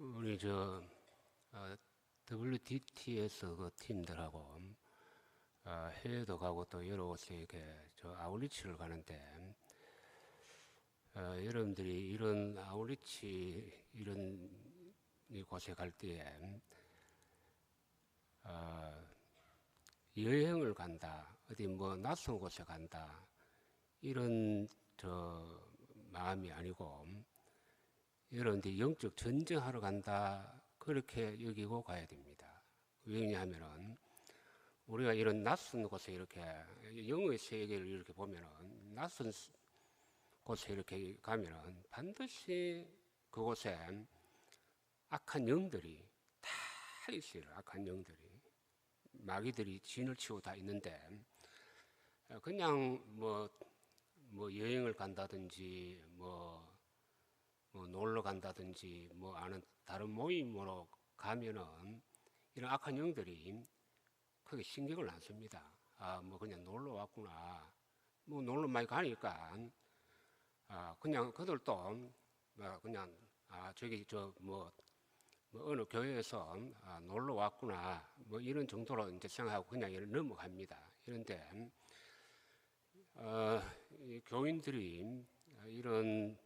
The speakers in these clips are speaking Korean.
우리 WDT에서 그 팀들하고 해외도 가고 또 여러 곳에 이렇게 아웃리치를 가는데 여러분들이 이런 아웃리치 이런 곳에 갈 때에 여행을 간다, 어디 뭐 낯선 곳에 간다 이런 마음이 아니고 여러분들이 영적 전쟁하러 간다 그렇게 여기고 가야 됩니다. 왜냐하면은 우리가 이런 낯선 곳에 이렇게 영의 세계를 이렇게 보면은 낯선 곳에 이렇게 가면은 반드시 그곳에 악한 영들이 다 있어요. 악한 영들이 마귀들이 진을 치고 다 있는데 그냥 뭐 여행을 간다든지 뭐 놀러 간다든지 뭐 아는 다른 모임으로 가면은 이런 악한 영들이 크게 신경을 안 씁니다. 뭐 그냥 놀러 왔구나. 뭐 놀러 많이 가니까 그냥 그들도 그냥 저기 뭐 어느 교회에서 놀러 왔구나. 뭐 이런 정도로 이제 생각하고 그냥 넘어갑니다. 이런데 이 교인들이 이런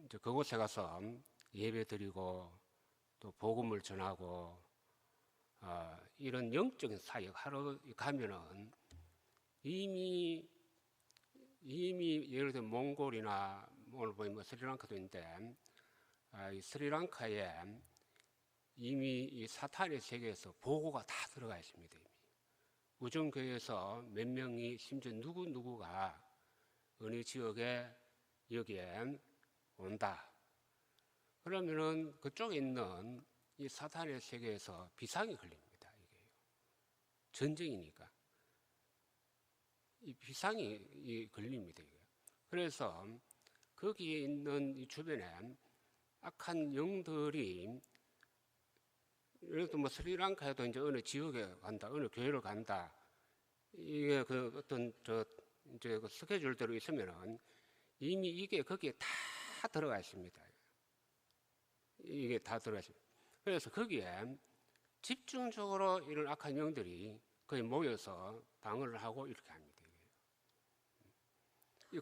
이제 그곳에 가서 예배 드리고 또 복음을 전하고 이런 영적인 사역 하러 가면은 이미 예를 들어 몽골이나 오늘 보면 뭐 스리랑카도 있는데 이 스리랑카에 이미 이 사탄의 세계에서 보고가 다 들어가 있습니다. 이미. 우정교회에서 몇 명이 심지어 누구가 어느 지역에 여기에 온다. 그러면은 그쪽에 있는 이 사탄의 세계에서 비상이 걸립니다. 이게요. 전쟁이니까. 이 비상이 걸립니다. 이게. 그래서 거기에 있는 이 주변에 악한 영들이 예를 들어 뭐 스리랑카에도 이제 어느 지역에 간다, 어느 교회를 간다. 이게 그 어떤 이제 그 스케줄대로 있으면은 이미 이게 거기에 다 들어가 있습니다. 이게 다 들어가 있습니다. 그래서 거기에 집중적으로 이런 악한 영들이 거의 모여서 방어를 하고 이렇게 합니다.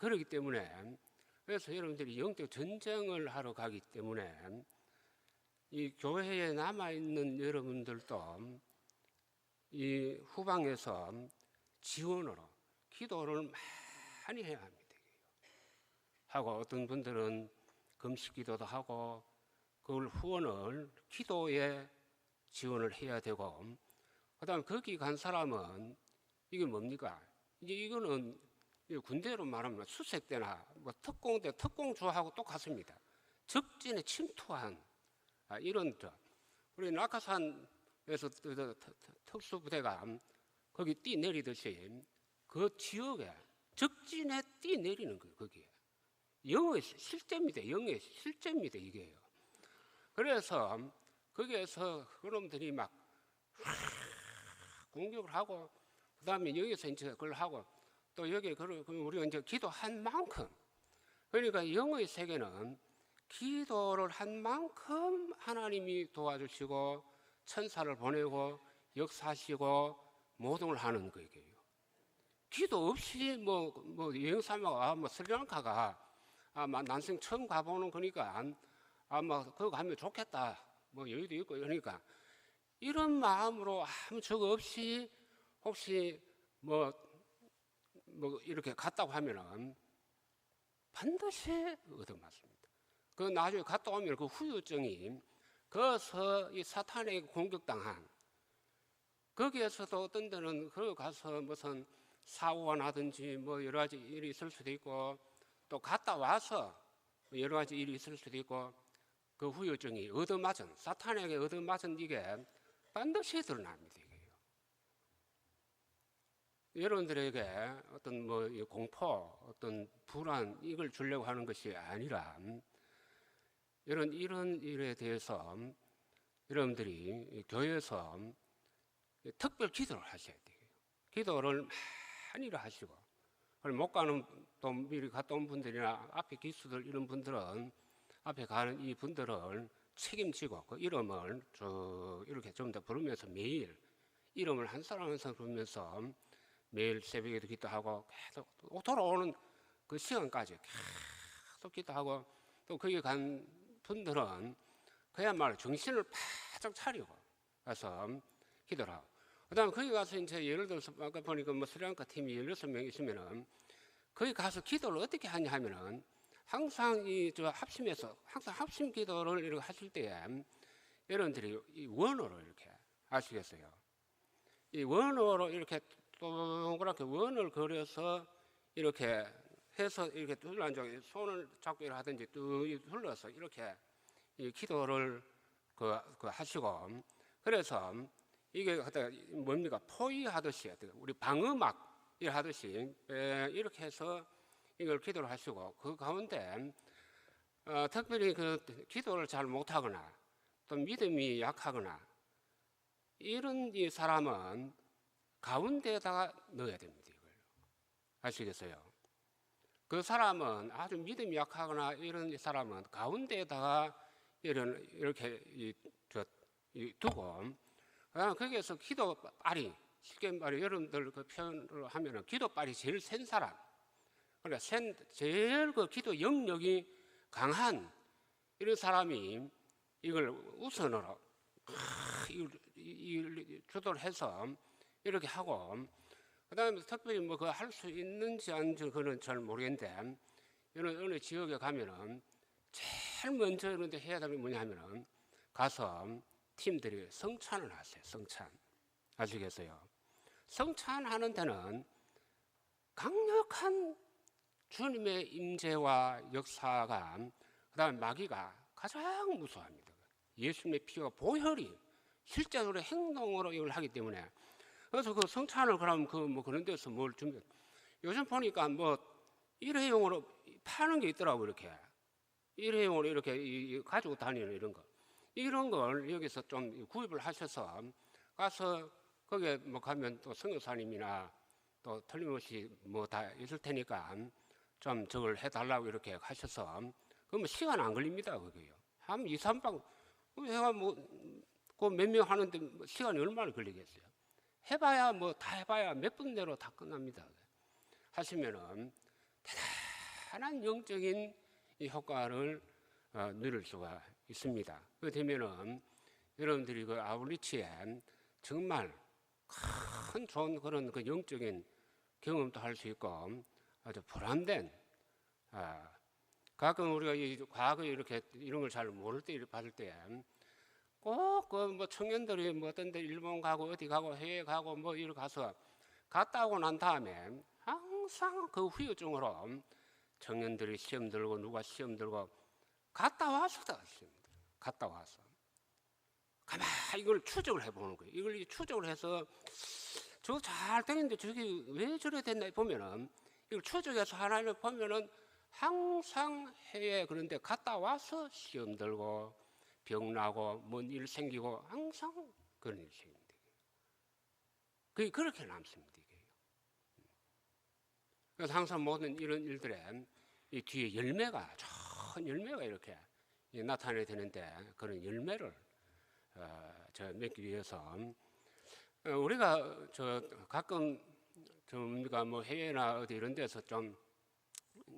그렇기 때문에 그래서 여러분들이 영적 전쟁을 하러 가기 때문에 이 교회에 남아있는 여러분들도 이 후방에서 지원으로 기도를 많이 해야 합니다. 하고 어떤 분들은 금식 기도도 하고 그걸 후원을 기도에 지원을 해야 되고 그다음 거기 간 사람은 이게 뭡니까? 이제 이거는 군대로 말하면 수색대나 뭐 특공대 특공조하고 똑같습니다. 적진에 침투한 이런 우리 낙하산에서 특수부대가 거기 뛰내리듯이 그 지역에 적진에 뛰내리는 거예요. 거기에 영의 실제입니다. 영의 실제입니다. 이게요. 그래서 거기에서 그놈들이 막 공격을 하고 그다음에 여기서 이제 그걸 하고 또 여기 우리가 이제 기도한 만큼 그러니까 영의 세계는 기도를 한 만큼 하나님이 도와주시고 천사를 보내고 역사하시고 모든 걸 하는 거예요. 기도 없이 뭐 여행 삼아가 뭐 스리랑카가 난생 처음 가보는 거니까 거기 가면 좋겠다 뭐 여유도 있고 그러니까 이런 마음으로 아무 적어 없이 혹시 뭐 이렇게 갔다고 하면은 반드시 얻어맞습니다. 그 나중에 갔다 오면 그 후유증이 거기서 이 사탄에게 공격당한 거기에서도 어떤 데는 거기 가서 무슨 사고가 나든지 뭐 여러 가지 일이 있을 수도 있고 또 갔다 와서 여러 가지 일이 있을 수도 있고 그 후유증이 얻어맞은 사탄에게 얻어맞은 이게 반드시 드러납니다. 여러분들에게 어떤 뭐 공포, 어떤 불안 이걸 주려고 하는 것이 아니라 이런 일에 대해서 여러분들이 교회에서 특별 기도를 하셔야 돼요. 기도를 많이 하시고 못 가는 또 미리 갔다 온 분들이나 앞에 기수들 이런 분들은 앞에 가는 이 분들을 책임지고 그 이름을 쭉 이렇게 좀 더 부르면서 매일 이름을 한 사람 한 사람 부르면서 매일 새벽에도 기도하고 계속 돌아오는 그 시간까지 계속 기도하고 또 거기 간 분들은 그야말로 정신을 바짝 차리고 가서 기도를 하고 그다음에 거기 가서 이제 예를 들어서 아까 보니까 뭐 스리랑카 팀이 16명 있으면은 거기 가서 기도를 어떻게 하냐 하면은 항상 합심해서 항상 합심 기도를 이렇게 하실 때에 여러분들이 이 원어로 이렇게 아시겠어요? 이 원어로 이렇게 동그랗게 원을 그려서 이렇게 해서 이렇게 둘러앉아 손을 잡고 하든지 뚝 둘러서 이렇게 이 기도를 하시고 그래서 이게 뭡니까 포위하듯이 우리 방음막 하듯이 이렇게 해서 이걸 기도를 하시고 그 가운데 특별히 그 기도를 잘 못하거나 또 믿음이 약하거나 이런 이 사람은 가운데에다가 넣어야 됩니다. 이걸 아시겠어요? 그 사람은 아주 믿음이 약하거나 이런 사람은 가운데에다가 이렇게 두고 그다음 거기에서 기도빨이 쉽게 말해 여러분들 그 표현으로 하면은 기도빨이 제일 센 사람 그러니까 제일 그 기도 영역이 강한 이런 사람이 이걸 우선으로 주도를 해서 이렇게 하고 그다음에 특별히 뭐 그 할 수 있는지 아닌지 그는 잘 모르겠는데 어느 지역에 가면은 제일 먼저 이런데 해야 되는 게 뭐냐면은 가서 팀들이 성찬을 하세요. 성찬 아시겠어요? 성찬하는 데는 강력한 주님의 임재와 역사가 그다음에 마귀가 가장 무서워합니다. 예수님의 피와 보혈이 실제로 행동으로 이걸 하기 때문에 그래서 그 성찬을 그럼 뭐 그런 데서 뭘 준비 요즘 보니까 뭐 일회용으로 파는 게 있더라고 이렇게 일회용으로 이렇게 가지고 다니는 이런 걸 여기서 좀 구입을 하셔서 가서 거기에 뭐 가면 또 선교사님이나 또 틀림없이 뭐 다 있을 테니까 좀 저걸 해달라고 이렇게 하셔서 그러면 시간 안 걸립니다 그게요 한 2, 3박 해가 뭐 그 몇 명 하는데 시간이 얼마나 걸리겠어요 해봐야 뭐 다 해봐야 몇 분 내로 다 끝납니다 하시면은 대단한 영적인 이 효과를 누릴 수가 있습니다 그 되면은 여러분들이 그 아울리치에 정말 큰 좋은 그런 그 영적인 경험도 할 수 있고 아주 보람된 가끔 우리가 이 과거에 이렇게 이런 걸 잘 모를 때 받을 때 꼭 그 뭐 청년들이 뭐 어떤 데 일본 가고 어디 가고 해외 가고 뭐 이렇게 가서 갔다 오고 난 다음에 항상 그 후유증으로 청년들이 시험 들고 누가 시험 들고 갔다 와서 가만히 이걸 추적을 해보는 거예요. 이걸 추적을 해서 저거 잘 되는데 저게 왜 저래 됐나 보면은 이걸 추적해서 하나를 보면은 항상 해외 그런데 갔다 와서 시험 들고 병 나고 뭔 일 생기고 항상 그런 일이 생깁니다. 그게 그렇게 남습니다. 이게. 그래서 항상 모든 이런 일들에 이 뒤에 열매가 좋은 열매가 이렇게 나타나야 되는데 그런 열매를 맺기 위해서 우리가 가끔 우리가 뭐 해외나 어디 이런 데서 좀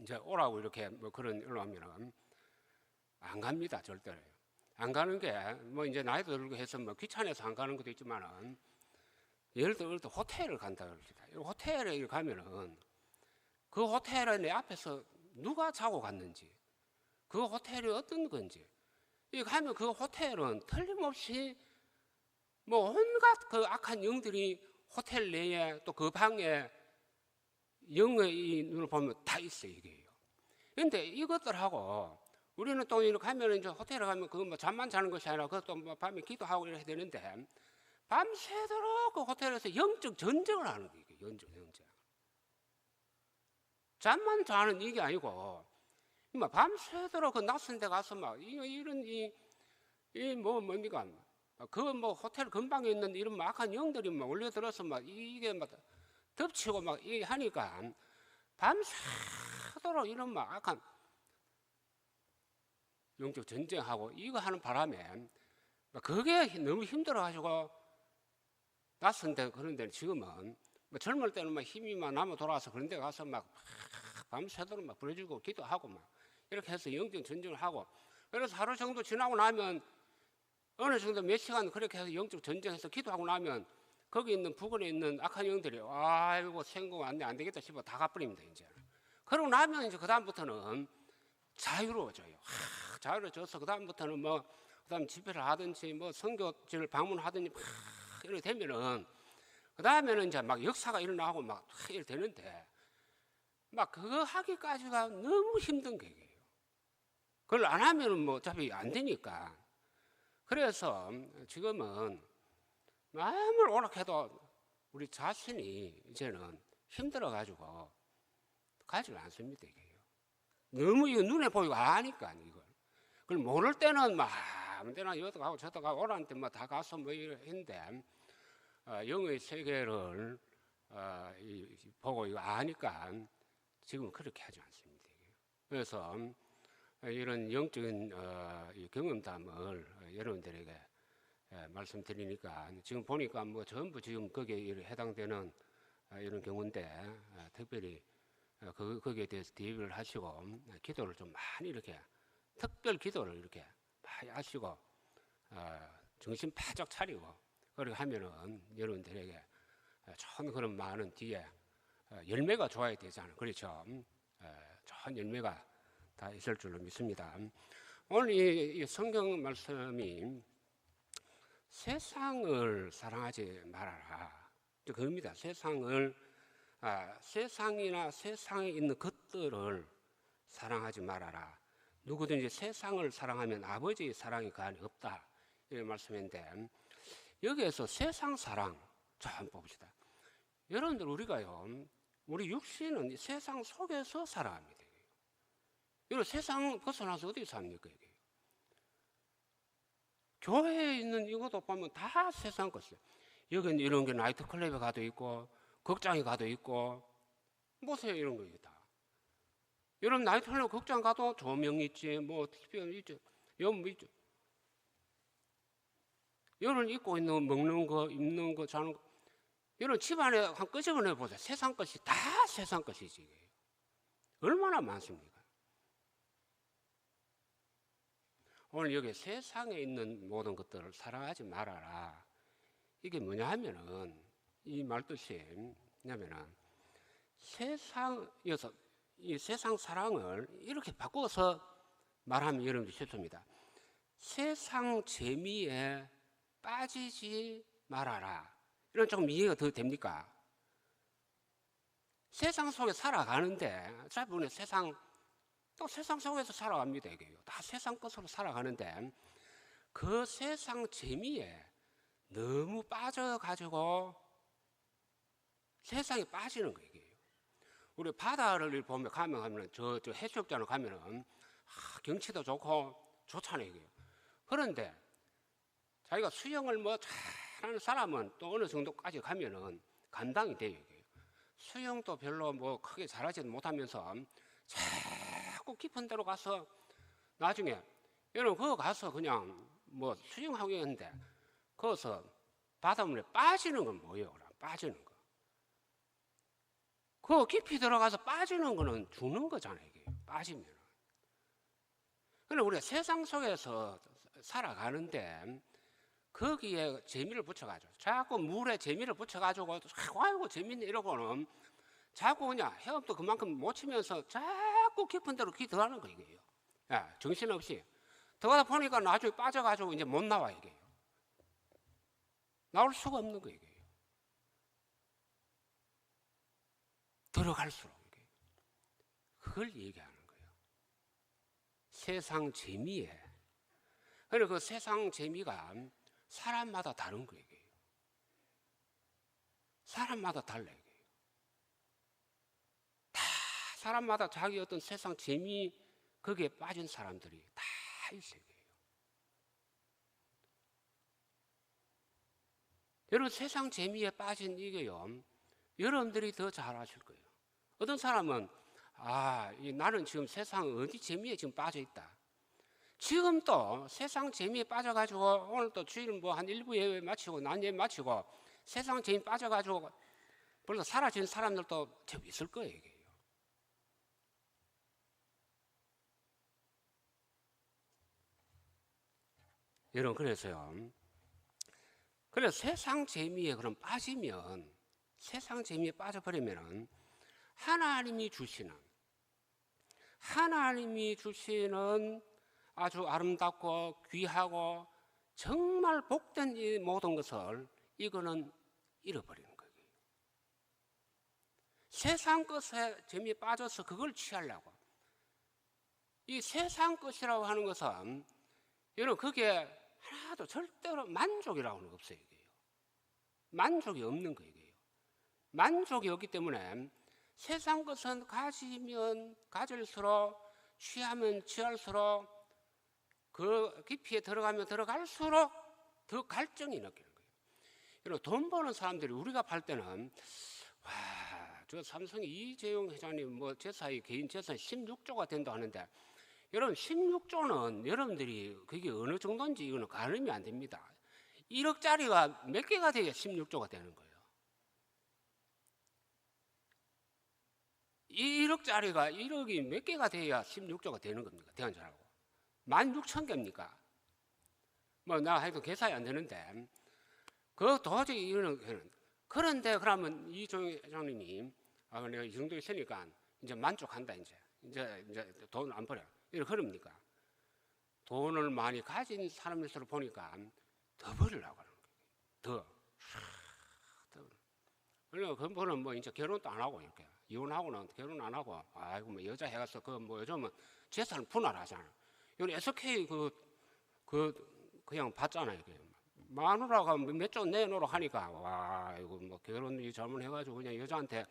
이제 오라고 이렇게 뭐 그런 일로 하면은 안 갑니다 절대로 안 가는 게 뭐 이제 나이도 들고 해서 뭐 귀찮아서 안 가는 것도 있지만은 예를 들어 호텔을 간다 그럽시다. 호텔에 가면은 그 호텔에 내 앞에서 누가 자고 갔는지 그 호텔이 어떤 건지 이 가면 그 호텔은 틀림없이 뭐 온갖 그 악한 영들이 호텔 내에 또 그 방에 영의 눈을 보면 다 있어요 이게요. 그런데 이것들하고 우리는 또 이렇게 가면 이제 호텔에 가면 그 뭐 잠만 자는 것이 아니라 그것도 뭐 밤에 기도하고 이래야 되는데 밤새도록 그 호텔에서 영적 전쟁을 하는 거예요. 영적 전쟁. 잠만 자는 이게 아니고 막 밤새도록 그 낯선 데 가서 막 이런 뭡니까 그 뭐 호텔 근방에 있는 이런 막 악한 영들이 막 올려들어서 막 이게 막 덮치고 막 이 하니까 밤새도록 이런 막 악한 영적 전쟁하고 이거 하는 바람에 그게 너무 힘들어가지고 낯선데 그런 데는 지금은 뭐 젊을 때는 막 힘이 막 남아 돌아와서 그런 데 가서 막 밤새도록 막 부르짖고 기도하고 막 이렇게 해서 영적 전쟁을 하고, 그래서 하루 정도 지나고 나면 어느 정도 몇 시간 그렇게 해서 영적 전쟁해서 기도하고 나면 거기 있는 부근에 있는 악한 영들이 아이고 생각 안 되겠다 싶어 다 가버립니다. 이제 그러고 나면 이제 그 다음부터는 자유로워져요. 자유로워져서 그 다음부터는 뭐 그다음 집회를 하든지 뭐 선교지를 방문하든지 막 이렇게 되면은 그 다음에는 이제 막 역사가 일어나고 막 이렇게 되는데, 막 그거 하기까지가 너무 힘든 거예요. 그걸 안 하면은 뭐 어차피 안 되니까. 그래서 지금은 마음을 오락해도 우리 자신이 이제는 힘들어가지고 가지를 않습니다. 이게요. 너무 이거 눈에 보이고 아니까 이걸. 그걸 모를 때는 막 아무 데나 여기도 가고 저도 가고 오라는 때 뭐 다 가서 뭐 이래 했는데 영의 세계를 보고 이거 아니까 지금은 그렇게 하지 않습니다. 그래서 이런 영적인 경험담을 여러분들에게 말씀드리니까 지금 보니까 뭐 전부 지금 거기에 해당되는 이런 경우인데 특별히 거기에 대해서 대비를 하시고 기도를 좀 많이 이렇게 특별 기도를 이렇게 많이 하시고 정신 바짝 차리고 그렇게 하면은 여러분들에게 좋은 그런 많은 뒤에 열매가 좋아야 되잖아요. 그렇죠? 좋은 열매가 다 있을 줄로 믿습니다. 오늘 이 성경 말씀이 세상을 사랑하지 말아라. 그겁니다. 세상이나 세상에 있는 것들을 사랑하지 말아라. 누구든지 세상을 사랑하면 아버지의 사랑이 그 안에 없다. 이런 말씀인데 여기에서 세상 사랑 좀 봅시다. 여러분들 우리가요, 우리 육신은 세상 속에서 살아갑니다. 이거 세상 벗어나서 어디 삽니까? 이게? 교회에 있는 이것도 보면 다 세상 것이에요. 여기는 이런 게 나이트클럽에 가도 있고 극장에 가도 있고 보세요. 이런 거 다. 여러분 나이트클럽 극장 가도 조명 있지 뭐 TV 있지 연무 있지. 여러분 입고 있는 거 먹는 거 입는 거 자는 거 여러분 집안에 한 끄집어내 보세요. 세상 것이 다 세상 것이지. 얼마나 많습니까? 오늘 여기 세상에 있는 모든 것들을 사랑하지 말아라. 이게 뭐냐 하면은 이 말뜻이 뭐냐면은 세상에서 이 세상 사랑을 이렇게 바꿔서 말하면 여러분들 쉽습니다. 세상 재미에 빠지지 말아라. 이런 조금 이해가 더 됩니까? 세상 속에 살아가는데 짧은 세상 또 세상 속에서 살아갑니다. 이게요. 다 세상 것으로 살아가는데 그 세상 재미에 너무 빠져가지고 세상에 빠지는 거예요. 우리 바다를 보면 가면 저 해수욕장을 가면은 경치도 좋고 좋잖아요. 이게요. 그런데 자기가 수영을 뭐 잘하는 사람은 또 어느 정도까지 가면은 감당이 돼요. 이게요. 수영도 별로 뭐 크게 잘하지 못하면서 자꾸 깊은 데로 가서 나중에 여러분 그거 가서 그냥 뭐 수영하고 있는데 거기서 바닷물에 빠지는 건 뭐예요? 빠지는 거. 그 깊이 들어가서 빠지는 거는 죽는 거잖아요. 이게 빠지면. 그런데 우리가 세상 속에서 살아가는데 거기에 재미를 붙여가지고 자꾸 물에 재미를 붙여가지고 아이고 재밌네 이러고는 자꾸 그냥 헤엄도 그만큼 못 치면서 자꾸 깊은 데로 들어가는 거예요. 정신없이 들어가다 보니까 나중에 빠져가지고 이제 못 나와 이게 나올 수가 없는 거예요. 들어갈수록 이게 그걸 얘기하는 거예요. 세상 재미에. 그리고 그 세상 재미가 사람마다 다른 거예요. 사람마다 달라요. 다 사람마다 자기 어떤 세상 재미 거기에 빠진 사람들이 다 있어요. 여러분 세상 재미에 빠진 이게요. 여러분들이 더 잘 아실 거예요. 어떤 사람은 나는 지금 세상 어디 재미에 지금 빠져 있다. 지금 또 세상 재미에 빠져가지고 오늘 또 주일 뭐 한 1부 예배 마치고 난 예배 마치고 세상 재미 빠져가지고 벌써 사라진 사람들도 저 있을 거예요. 이게. 여러분 그래서요. 그래서 세상 재미에 그럼 빠지면 세상 재미에 빠져버리면은 하나님이 주시는 아주 아름답고 귀하고 정말 복된 이 모든 것을 이거는 잃어버리는 거예요. 세상 것에 재미에 빠져서 그걸 취하려고. 이 세상 것이라고 하는 것은 여러분 그게 하나도 절대로 만족이라고 하는 거 없어요. 이게요. 만족이 없는 거예요. 이게요. 만족이 없기 때문에 세상 것은 가지면 가질수록 취하면 취할수록 그 깊이에 들어가면 들어갈수록 더 갈증이 느끼는 거예요. 여러분 돈 버는 사람들이 우리가 팔 때는 와, 저 삼성 이재용 회장님 뭐 재산이 개인 재산 16조가 된다 하는데 여러분 16조는 여러분들이 그게 어느 정도인지 이거는 가늠이 안 됩니다. 1억짜리가 몇 개가 돼야 16조가 되는 거예요. 1억짜리가 1억이 몇 개가 돼야 16조가 되는 겁니까? 대한 줄 알고 16,000개입니까? 뭐 나 하여튼 계산이 안 되는데 그 도저히 이거는 그런데 그러면 이종희 회장님이 아 내가 이 정도 있으니까 이제 만족한다 이제 돈 안 버려 이렇게 그럽니까? 돈을 많이 가진 사람일수록 보니까 더 버리려고 하는 거예요. 더. 그러니까 그분은 뭐 이제 결혼도 안 하고 이렇게 이혼하고는 결혼 안 하고 아이고 뭐 여자 해가서 그 뭐 요즘은 재산을 분할하잖아. 여기 SK 그냥 받잖아요. 마누라가 몇 조 내놓으러 하니까 와 이거 뭐 결혼 잘못해가지고 그냥 여자한테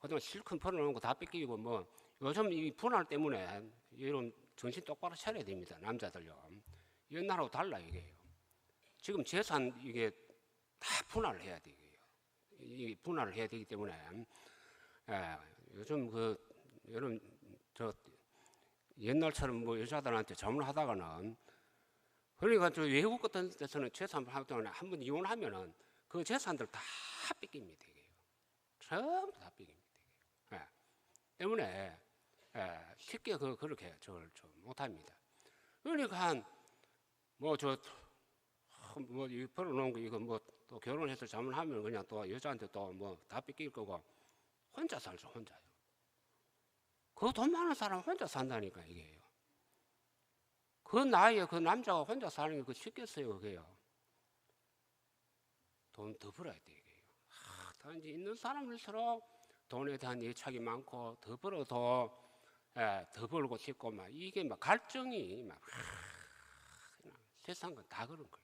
그동안 실컷 벌어놓은 거 다 뺏기고 뭐 요즘 이 분할 때문에 이런 정신 똑바로 차려야 됩니다. 남자들요. 옛날하고 달라 이게요. 지금 재산 이게 다 분할을 해야 돼요. 이 분할을 해야 되기 때문에 요즘 여러분 저 옛날처럼 뭐 여자들한테 잘못하다가는 그러니까 저 외국 같은 데서는 재산 활동을 한번 이혼하면은 그 재산들 다 뺏깁니다. 이게요. 전부 다 뺏깁니다. 때문에 쉽게 그렇게 저걸 못합니다. 그러니까 뭐 벌어놓은 거 이거 뭐 또 결혼해서 잘못하면 그냥 또 여자한테 또 뭐 다 뺏길 거고 혼자 살죠. 혼자요. 그 돈 많은 사람 혼자 산다니까 이게요. 그 나이에 그 남자가 혼자 사는 게 그 쉽겠어요. 그게요. 돈 더 벌어야 돼 이게요. 단지 있는 사람일수록 돈에 대한 애착이 많고 더 벌어도 더 벌고 싶고 막 이게 막 갈증이 막 세상은 다 그런 거예요.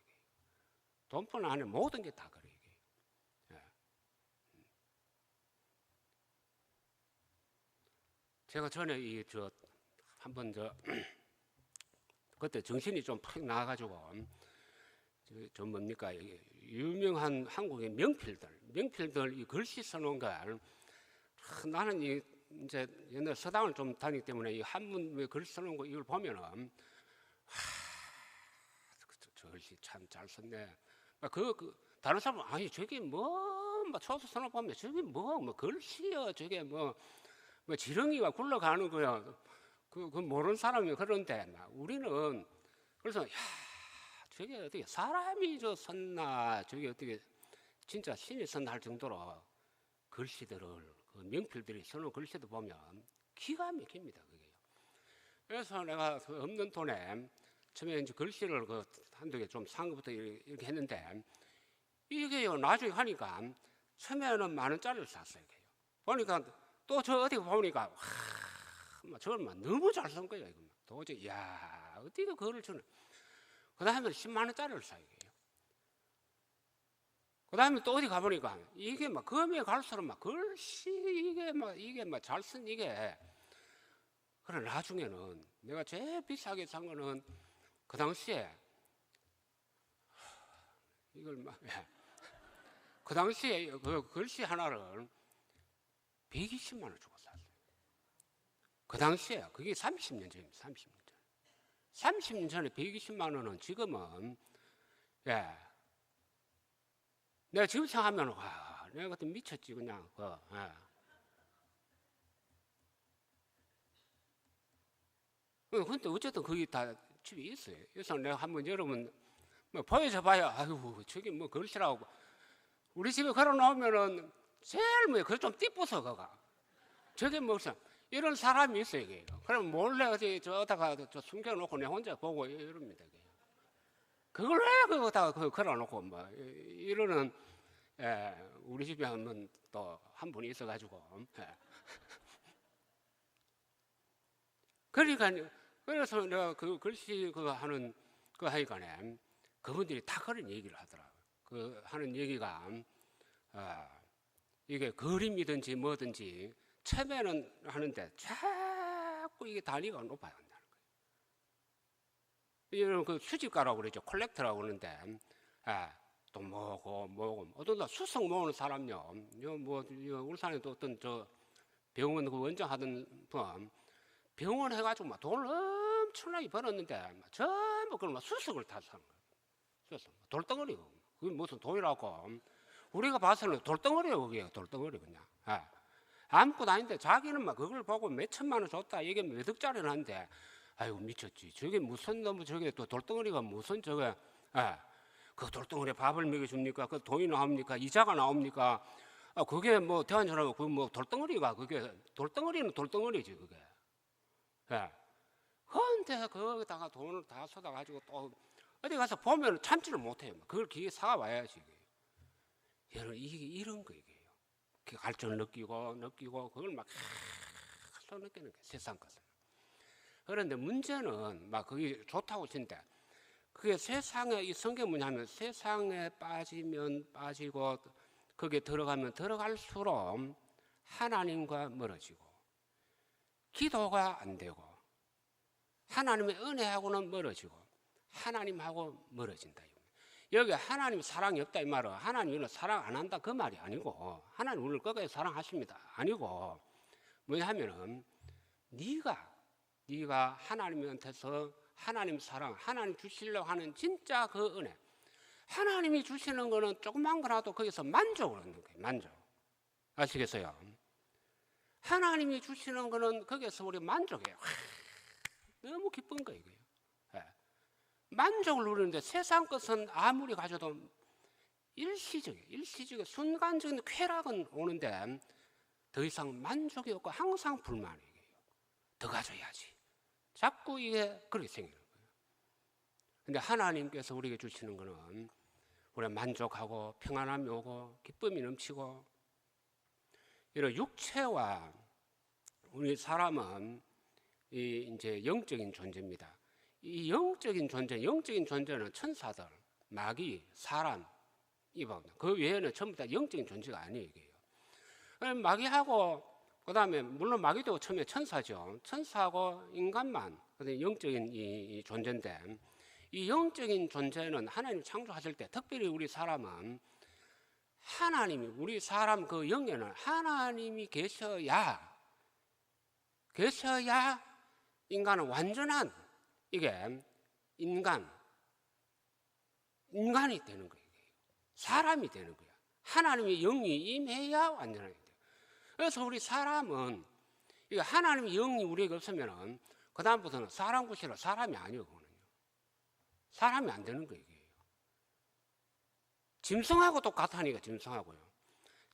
돈뿐 아니라 모든 게 다 그래요. 제가 전에 한번 그때 정신이 좀 팍 나가지고 좀 뭡니까 유명한 한국의 명필들 이 글씨 써놓은 걸 나는 이제 옛날 서당을 좀 다니기 때문에 이 한문 글 써놓은 거 이걸 보면은 저 글씨 참 잘 썼네. 다른 사람은 아니 저게 뭐 초소 써놓고 보면 저게 뭐 글씨요 저게 뭐 지렁이가 굴러가는 거야. 그 모르는 사람이 그런데 우리는 그래서 저게 어떻게 사람이 썼나 저게 어떻게 진짜 신이 썼나 할 정도로 글씨들을 그 명필들이 써놓은 글씨도 보면 기가 막힙니다. 그게요. 그래서 내가 그 없는 돈에 처음에 이제 글씨를 한두 개 좀 산 것부터 이렇게 했는데 이게요 나중에 하니까 처음에는 10,000원짜리를 샀어요. 이게요. 보니까 또 저 어디 보니까 저걸 너무 잘 쓴 거예요. 이거 도저히 어떻게 그거를 저는 그 다음에 100,000원짜리를 사요. 그 다음에 또 어디 가보니까 이게 금에 갈수록 글씨 이게 잘 쓴 이게 그래 나중에는 내가 제일 비싸게 산 거는 그 당시에 이걸 그 당시에 그 글씨 하나를 120만 원 주고 샀어요. 그 당시에 그게 30년 전입니다. 30년 전. 30년 전에 120만 원은 지금은 내가 지금 생각하면 와, 내가 그때 미쳤지 그냥. 근데 어쨌든 거기 다 집이 있어요. 그래서 내가 한번 여러분 뭐 보여줘 봐요. 아이고 저기 뭐 글씨라고. 우리 집에 걸어 놓으면은 제일 뭐 그걸 좀 띠뿌서 그가. 저게 무슨 이런 사람이 있어요 이게. 그럼 몰래 어디 저다가 저 숨겨놓고 내 혼자 보고 이럽니다. 그걸 왜 그거다가 걸어놓고 뭐 이러는 우리 집에 한번 또 한 분이 있어가지고. 그러니까 그래서 내가 그 글씨 그거 하는 그 하니까네 그분들이 다 그런 얘기를 하더라고. 그 하는 얘기가 이게 그림이든지 뭐든지 처음에는 하는데 자꾸 이게 단위가 높아야 한다는 거예요. 이런 그 수집가라고 그러죠. 콜렉터라고 그러는데 또 뭐고 어떤 수석 모으는 사람요. 뭐 울산에도 어떤 저 병원 그 원장하던 분 병원 해가지고 막 돈을 엄청나게 벌었는데 전부 그걸 막 수석을 다 사는 거예요. 수석 돌덩어리고 그게 무슨 돈이라고. 우리가 봐서는 돌덩어리예요. 그게 돌덩어리 그냥. 아무것도 아닌데 자기는 막 그걸 보고 몇 천만 원 줬다 이게 몇 억짜리는 한데 아이고 미쳤지. 저게 무슨 너무 저게 또 돌덩어리가 무슨 저게 그 돌덩어리에 밥을 먹여줍니까? 그 돈이 나옵니까? 이자가 나옵니까? 그게 뭐 대한민국하고 그 뭐 돌덩어리가 그게 돌덩어리는 돌덩어리지 그게. 그런데 거기다가 돈을 다 쏟아가지고 또 어디 가서 보면 참지를 못해요. 그걸 기계 사가 와야지. 여러분 이게 이런 거 이게요. 갈증을 느끼고 그걸 막 또 느끼는 게 세상 것은. 그런데 문제는 막 그게 좋다고 친데 그게 세상에 이 성경 뭐냐면 세상에 빠지면 빠지고 거기에 들어가면 들어갈수록 하나님과 멀어지고 기도가 안 되고 하나님의 은혜하고는 멀어지고 하나님하고 멀어진다. 여기 하나님 사랑이 없다 이 말은 하나님 우리는 사랑 안 한다 그 말이 아니고 하나님 우리를 끝까지 사랑하십니다 아니고 뭐냐면은 네가 하나님한테서 하나님 사랑 하나님 주시려고 하는 진짜 그 은혜 하나님이 주시는 거는 조그만 거라도 거기서 만족을 얻는 거예요. 만족 아시겠어요? 하나님이 주시는 거는 거기서 우리 만족해요. 너무 기쁜 거예요. 만족을 누리는데 세상 것은 아무리 가져도 일시적인 순간적인 쾌락은 오는데 더 이상 만족이 없고 항상 불만이에요. 더 가져야지. 자꾸 이게 그렇게 생기는 거예요. 근데 하나님께서 우리에게 주시는 거는 우리가 만족하고 평안함이 오고 기쁨이 넘치고 이런 육체와 우리 사람은 이제 영적인 존재입니다. 이 영적인 존재는 천사들, 마귀, 사람 이거든요. 그 외에는 전부 다 영적인 존재가 아니에요. 이게요. 마귀하고 그다음에 물론 마귀도 처음에 천사죠. 천사하고 인간만 영적인 이 존재인데 이 영적인 존재는 하나님 창조하실 때 특별히 우리 사람은 하나님이 우리 사람 그 영에는 하나님이 계셔야 인간은 완전한 이게 인간이 되는 거예요. 사람이 되는 거야. 하나님의 영이 임해야 완전하게 돼요. 그래서 우리 사람은 이게 하나님의 영이 우리에게 없으면은 그 다음부터는 사람 구실로 사람이 아니거든요. 사람이 안 되는 거예요. 짐승하고 똑같으니까 짐승하고요.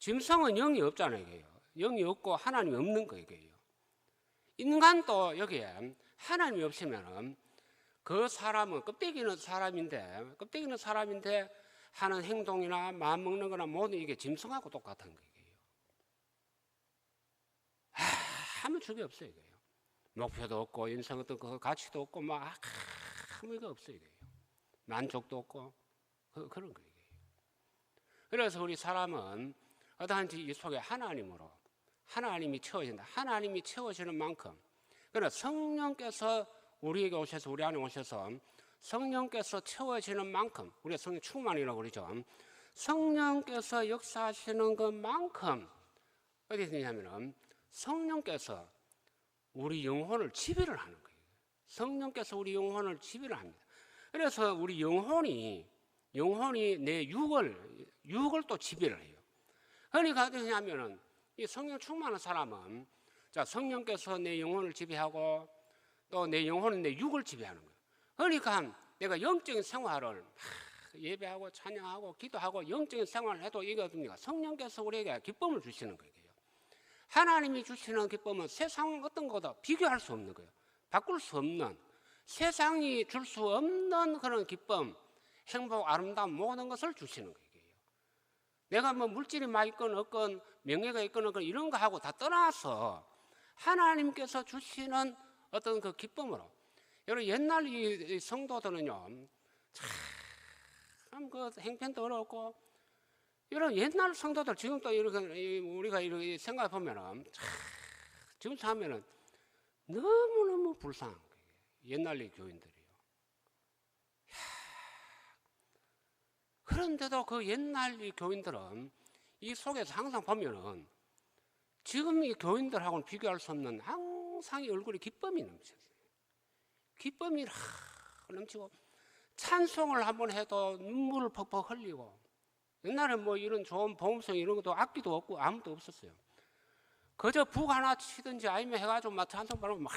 짐승은 영이 없잖아요. 이게요. 영이 없고 하나님이 없는 거예요. 인간도 여기에 하나님이 없으면은 그 사람은 껍데기는 사람인데 하는 행동이나 마음 먹는 거나 모든 이게 짐승하고 똑같은 거예요. 아무 적이 없어요. 이게요. 목표도 없고 인생 어떤 그 가치도 없고 막 아무 이거 없어요. 이게요. 만족도 없고 그런 거예요. 그래서 우리 사람은 어떠한지 이 속에 하나님으로 하나님이 채워진다. 하나님이 채워지는 만큼 그러나 성령께서 우리에게 오셔서 우리 안에 오셔서 성령께서 채워지는 만큼 우리가 성령 충만이라고 그러죠. 성령께서 역사하시는 것만큼 어디 있냐면은 성령께서 우리 영혼을 지배를 하는 거예요. 성령께서 우리 영혼을 지배를 합니다. 그래서 우리 영혼이 내 육을 또 지배를 해요. 그러니까 어떻게 하냐면은 이 성령 충만한 사람은 자, 성령께서 내 영혼을 지배하고 또 내 영혼은 내 육을 지배하는 거예요. 그러니까 내가 영적인 생활을 예배하고 찬양하고 기도하고 영적인 생활을 해도 이거든요. 성령께서 우리에게 기쁨을 주시는 거예요. 하나님이 주시는 기쁨은 세상 어떤 것보다 비교할 수 없는 거예요. 바꿀 수 없는, 세상이 줄 수 없는 그런 기쁨, 행복, 아름다움 모든 것을 주시는 거예요. 내가 뭐 물질이 많이 있건 없건 명예가 있건 없건 이런 거 하고 다 떠나서 하나님께서 주시는 어떤 그 기쁨으로. 여러분 옛날 이 성도들은요 참 그 행편도 어렵고 이런 옛날 성도들 지금도 이렇게 우리가 이렇게 생각해 보면은 지금 하면은 너무너무 불쌍한 거예요. 옛날 이 교인들이요. 그런데도 그 옛날 이 교인들은 이 속에서 항상 보면은 지금 이 교인들하고는 비교할 수 없는 항상 이 얼굴에 기쁨이 넘쳤어요. 기쁨이 넘치고 찬송을 한번 해도 눈물을 퍽퍽 흘리고 옛날에 뭐 이런 좋은 보험성 이런 것도 악기도 없고 아무도 없었어요. 그저 북 하나 치든지 아니면 해가지고 막 찬송 바르고 막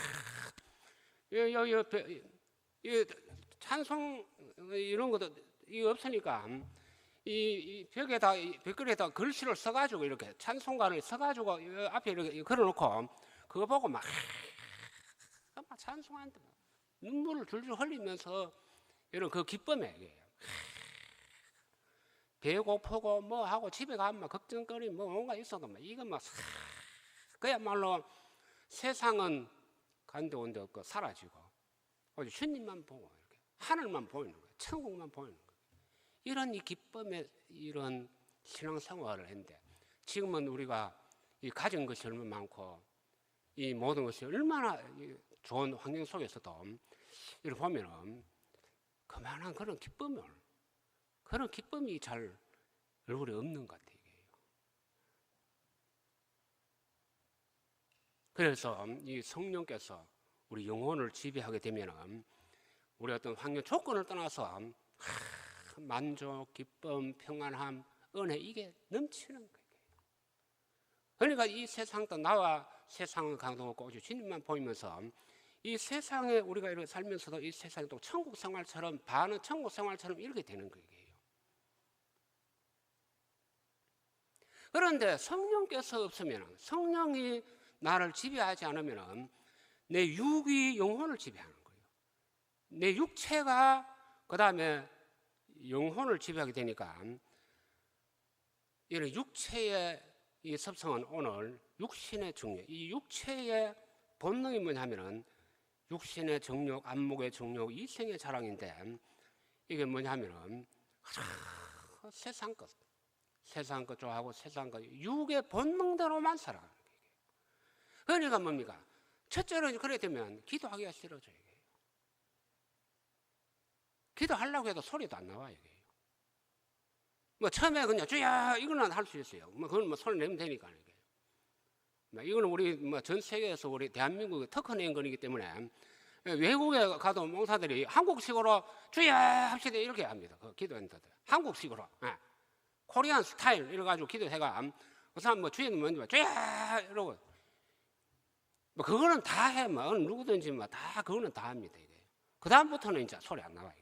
찬송 이런 것도 이거 없으니까 이 벽에다 벽걸이에다 글씨를 써가지고 이렇게 찬송가를 써가지고 앞에 이렇게 걸어놓고 그거 보고 막 찬송하는데 눈물을 줄줄 흘리면서 이런 그 기쁨에 배고프고 뭐 하고 집에 가면 막 걱정거리 뭐 뭔가 있어도 막 이거 막 그야말로 세상은 간데 온데 없고 사라지고 오직 주님만 보고 이렇게 하늘만 보이는 거예요. 천국만 보이는 거예요. 이런 이 기쁨의 이런 신앙생활을 했는데 지금은 우리가 이 가진 것이 얼마나 많고 이 모든 것이 얼마나 좋은 환경 속에서도 이렇게 보면은 그만한 그런 기쁨이 잘 얼굴에 없는 것 같아요. 그래서 이 성령께서 우리 영혼을 지배하게 되면은 우리 어떤 환경 조건을 떠나서 만족, 기쁨, 평안함, 은혜 이게 넘치는 거예요. 그러니까 이 세상도 나와 세상은 강도 없고 오직 주님만 보이면서 이 세상에 우리가 이렇게 살면서도 이 세상이 또 천국 생활처럼 반은 천국 생활처럼 이렇게 되는 거예요. 그런데 성령께서 없으면 성령이 나를 지배하지 않으면 내 육이 영혼을 지배하는 거예요. 내 육체가 그 다음에 영혼을 지배하게 되니까 이런 육체의 이 습성은 오늘 육신의 정욕, 이 육체의 본능이 뭐냐면은 육신의 정욕, 안목의 정욕, 이생의 자랑인데 이게 뭐냐면은 세상 것 좋아하고 세상 것 육의 본능대로만 살아가는 거예요. 그러니까 뭡니까? 첫째로 그래 되면 기도하기가 싫어져요. 기도하려고 해도 소리도 안 나와요. 뭐 처음에 그냥 주야 이거는 할 수 있어요. 뭐 그건 뭐 손을 내면 되니까 이게. 뭐 이거는 우리 뭐 전 세계에서 우리 대한민국이 특허낸 거이기 때문에 외국에 가도 목사들이 한국식으로 주야 합시다 이렇게 합니다. 그 기도했는데 한국식으로 코리안 스타일 이래가지고 기도해가 그 사람 뭐 주야는 뭔지 주야 이러고 뭐 그거는 다 해. 뭐 어느 누구든지 뭐 다 그거는 다 합니다. 이게 그 다음부터는 이제 소리 안 나와요.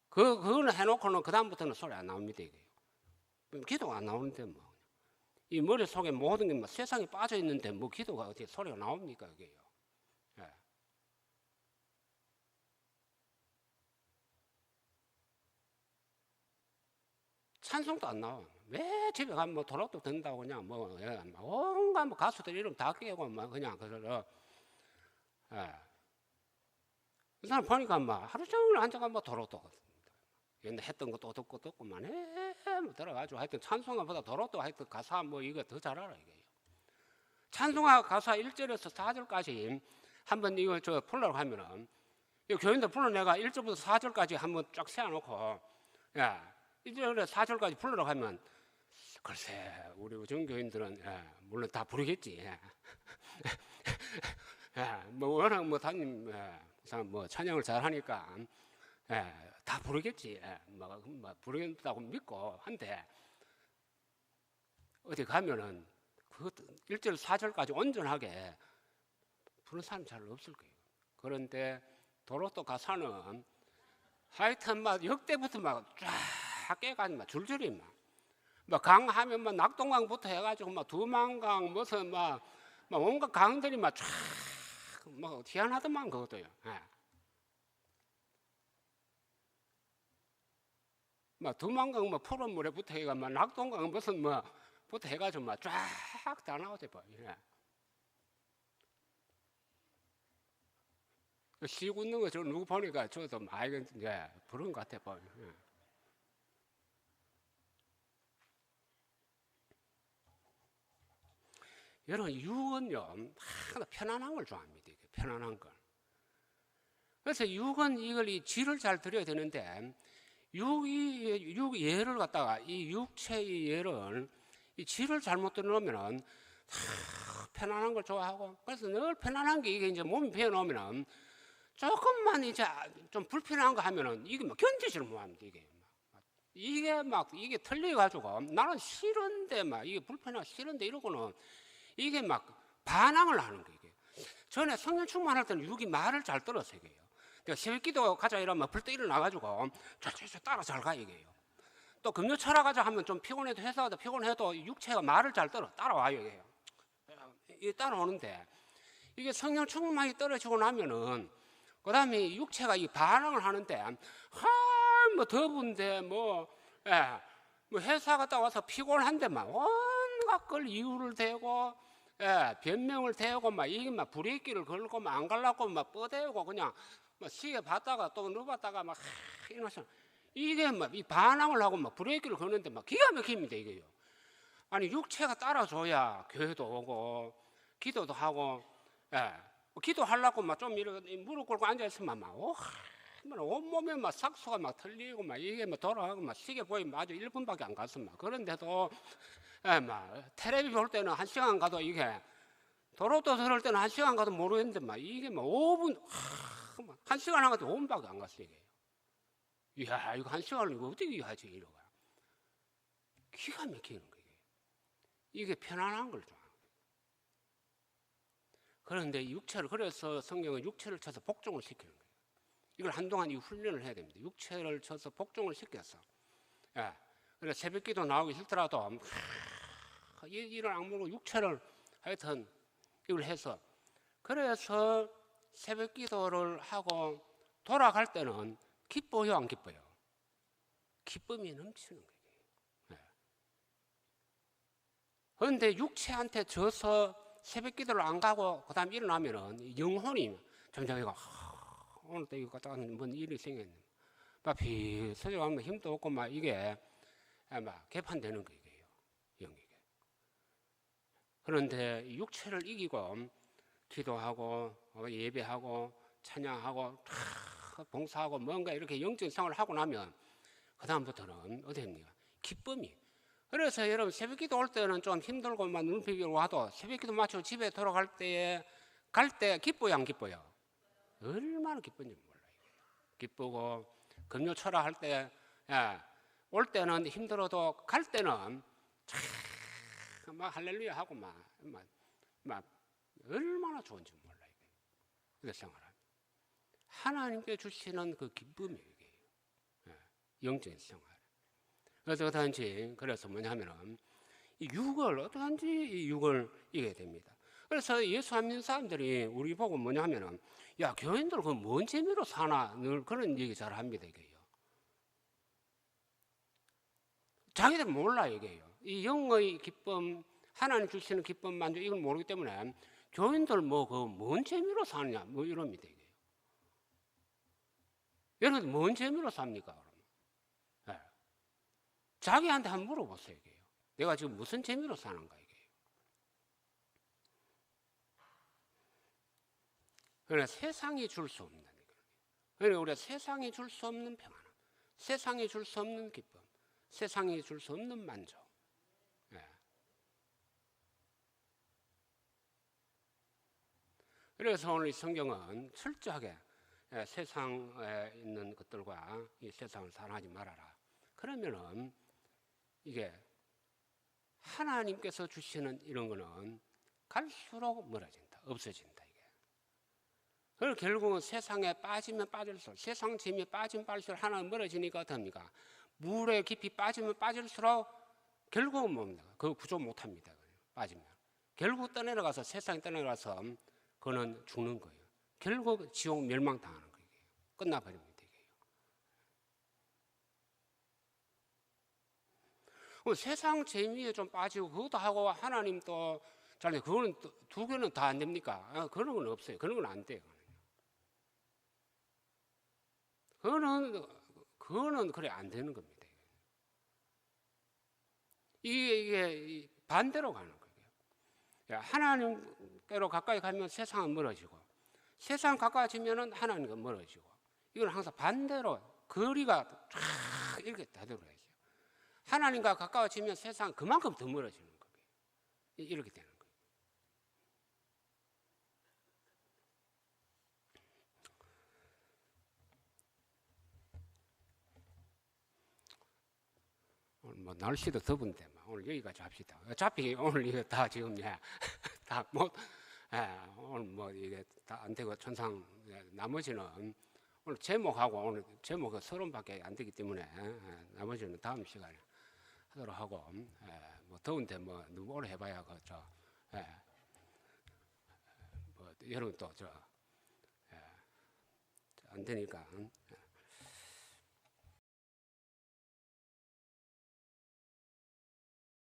그거는 해놓고는 그 다음부터는 소리 안 나옵니다. 이게 기도가 안 나오는데 뭐 이 머릿속에 모든 게 뭐 세상에 빠져 있는데 뭐 기도가 어떻게 소리가 나옵니까 이게요? 찬송도 안 나와. 왜 집에 가면 뭐 도락도 듣는다고 그냥 뭐 온갖 뭐 가수들 이름 다 깨고 뭐 그냥 그래서 그 사람 보니까 막 하루 종일 앉아가 뭐 도락도 옛날 했던 것도 듣고만 뭐 들어가지고 하여튼 찬송가보다 도락도 하여튼 가사 뭐 이거 더 잘 알아 이게. 찬송가 가사 1절에서 4절까지 한번 이거 저 풀려고 하면은 이 교인들 불러내가 1절부터 4절까지 한번 쫙 세워놓고 1절에서 4절까지 불러라고 하면 글쎄 우리 우정 교인들은 물론 다 부르겠지. 뭐 워낙 뭐 담임 뭐 찬양을 잘하니까 다 부르겠지. 뭐 부르겠다고 믿고 한데 어디 가면은 그것도 1절 4절까지 온전하게 부르는 사람 잘 없을 거예요. 그런데 도로또 가사는 하여튼 막 역대부터 막 쫙 깨가지고 막 줄줄이 막 강하면 막 낙동강부터 해가지고 막 두만강 무슨 막 온갖 강들이 막 쫙 막 희한하더만 그것도요. 막 두만강 막 푸른 물에 붙어 해가 막 낙동강 무슨 뭐 붙어 해가지고 막 쫙 다 나오대 봐. 시 굳는 거 저 누구 보니까 저도 많이 부른 것 같아 봐. 여러분 육은요 하나 편안한 걸 좋아합니다. 이게 편안한 걸. 그래서 육은 이걸 이 쥐를 잘 들여야 되는데 육 예를 갖다가 이 육체의 예를 이 쥐를 잘못 들어놓으면은 편안한 걸 좋아하고 그래서 늘 편안한 게 이게 이제 몸이 배워놓으면은 조금만 이제 좀 불편한 거 하면은 이게 막 견디지를 못합니다. 이게 틀려가지고 나는 싫은데 막 이게 불편하고 싫은데 이러고는 이게 막 반항을 하는 거예요. 전에 성령 충만할 때는 육이 말을 잘 들어서 이게요. 내가 새벽기도 가자 이러면 벌떡 일어나가지고 쫙쫙 따라 잘 가 이게요. 또 금요철학 가자 하면 좀 피곤해도 회사 가다 피곤해도 육체가 말을 잘 들어 따라와요 이게요. 이게 따라오는데 이게 성령 충만이 떨어지고 나면은 그 다음에 육체가 이 반항을 하는데 뭐 더운데 뭐 회사 갔다 와서 피곤한데 막 온갖 걸 이유를 대고 변명을 대고 막 이게 막 브레이크를 걸고 막 안 가려고 막 뻗대고 그냥 막 시계 봤다가 또 누웠다가 막 이러면서 이게 막 이 반항을 하고 막 브레이크를 거는데 막 기가 막힙니다 이게요. 아니 육체가 따라줘야 교회도 오고 기도도 하고 기도하려고 막 좀 이렇게 무릎 꿇고 앉아 있으면 막 온몸에 막 삭수가 막 틀리고 막 이게 막 돌아가고 막 시계 보이면 아주 1분밖에 안 갔어 막 그런데도 막 텔레비 볼 때는 1시간 가도 이게 도로도 들을 때는 1시간 가도 모르겠는데 막 이게 막 5분 1시간 한 것도 5분밖에 안 갔어 이게. 이야 이거 1시간을 이거 어떻게 하지 이러고 기가 막히는 거예요. 이게 편안한 걸 좋아하는 거예요. 그런데 육체를 그래서 성경은 육체를 쳐서 복종을 시키는 거예요. 이걸 한동안 이 훈련을 해야 됩니다. 육체를 쳐서 복종을 시켜서 그래서 새벽기도 나오기 싫더라도 이런 악물고 육체를 하여튼 이걸 해서 그래서 새벽기도를 하고 돌아갈 때는 기뻐요 안 기뻐요? 기쁨이 넘치는 거예요. 그런데 육체한테 져서 새벽기도를 안 가고 그 다음 일어나면은 영혼이 점점 이거 오늘 또 이거 갖다가 뭔 일이 생겼네. 막 비서져가면 힘도 없고 막 이게 막 개판되는 거예요. 영이게. 그런데 육체를 이기고 기도하고 예배하고 찬양하고 봉사하고 뭔가 이렇게 영적인 생활을 하고 나면 그 다음부터는 어디 됩니까? 기쁨이. 그래서 여러분 새벽기도 올 때는 좀 힘들고 막 눈 비비고 와도 새벽기도 마치고 집에 돌아갈 때에 갈 때 기뻐요 안 기뻐요? 얼마나 기쁜지 몰라요. 기쁘고 금요철학 할 때 올 때는 힘들어도 갈 때는 막 할렐루야 하고 막 얼마나 좋은지 몰라요. 그게 생활하면 하나님께 주시는 그 기쁨이에요. 영적인 생활. 그래서 어떠한지 그래서 뭐냐면은 이 육을 어떠한지 이 육을 이겨야 됩니다. 그래서 예수 안 믿는 사람들이 우리 보고 뭐냐면은 야 교인들 그 뭔 재미로 사나 늘 그런 얘기 잘 합니다 이게요. 자기들 몰라 이게요. 이 영의 기쁨 하나님 주시는 기쁨 만족 이걸 모르기 때문에 교인들 뭐 그 뭔 재미로 사느냐 뭐 이럽니다 이게요. 여러분 뭔 재미로 삽니까? 자기한테 한번 물어보세요 이게요. 내가 지금 무슨 재미로 사는가 이게요. 그러나 세상이 줄 수 없는 거예요. 그러니까 우리가 세상이 줄 수 없는 평안, 세상이 줄 수 없는 기쁨, 세상이 줄 수 없는 만족. 그래서 오늘 이 성경은 철저하게 세상에 있는 것들과 이 세상을 사랑하지 말아라. 그러면은 이게 하나님께서 주시는 이런 거는 갈수록 멀어진다, 없어진다 이게. 그리고 결국은 세상에 빠지면 빠질수록, 세상 재미에 빠지면 빠질수록 하나님 멀어지니까 어떡합니까? 물에 깊이 빠지면 빠질수록 결국은 뭡니까? 그거 구조 못합니다. 빠지면 결국 떠내려가서 세상에 떠내려가서 그는 죽는 거예요. 결국 지옥 멸망당하는 거예요. 끝나버립니다. 세상 재미에 좀 빠지고 그것도 하고 하나님 또 잘, 그거는 두 개는 다 안 됩니까? 그런 건 없어요. 그런 건 안 돼요. 그거는 그래 안 되는 겁니다. 이게 반대로 가는 거예요. 하나님께로 가까이 가면 세상은 멀어지고, 세상 가까워지면은 하나님과 멀어지고, 이건 항상 반대로 거리가 쫙 이렇게 되돌아야죠. 하나님과 가까워지면 세상 그만큼 더 멀어지는 거예요. 이렇게 되는 거예요. 오늘 뭐 날씨도 더운데 오늘 여기까지 합시다. 어차피 오늘 이거 다 지금 다 못 오늘 뭐 이게 다 안 되고 천상 나머지는 오늘 제목하고 오늘 제목은 서론밖에 안 되기 때문에 나머지는 다음 시간에 하도록 하고 뭐 더운데 뭐 너무 오래 해봐야 그저 뭐 여러분 또 저 안 되니까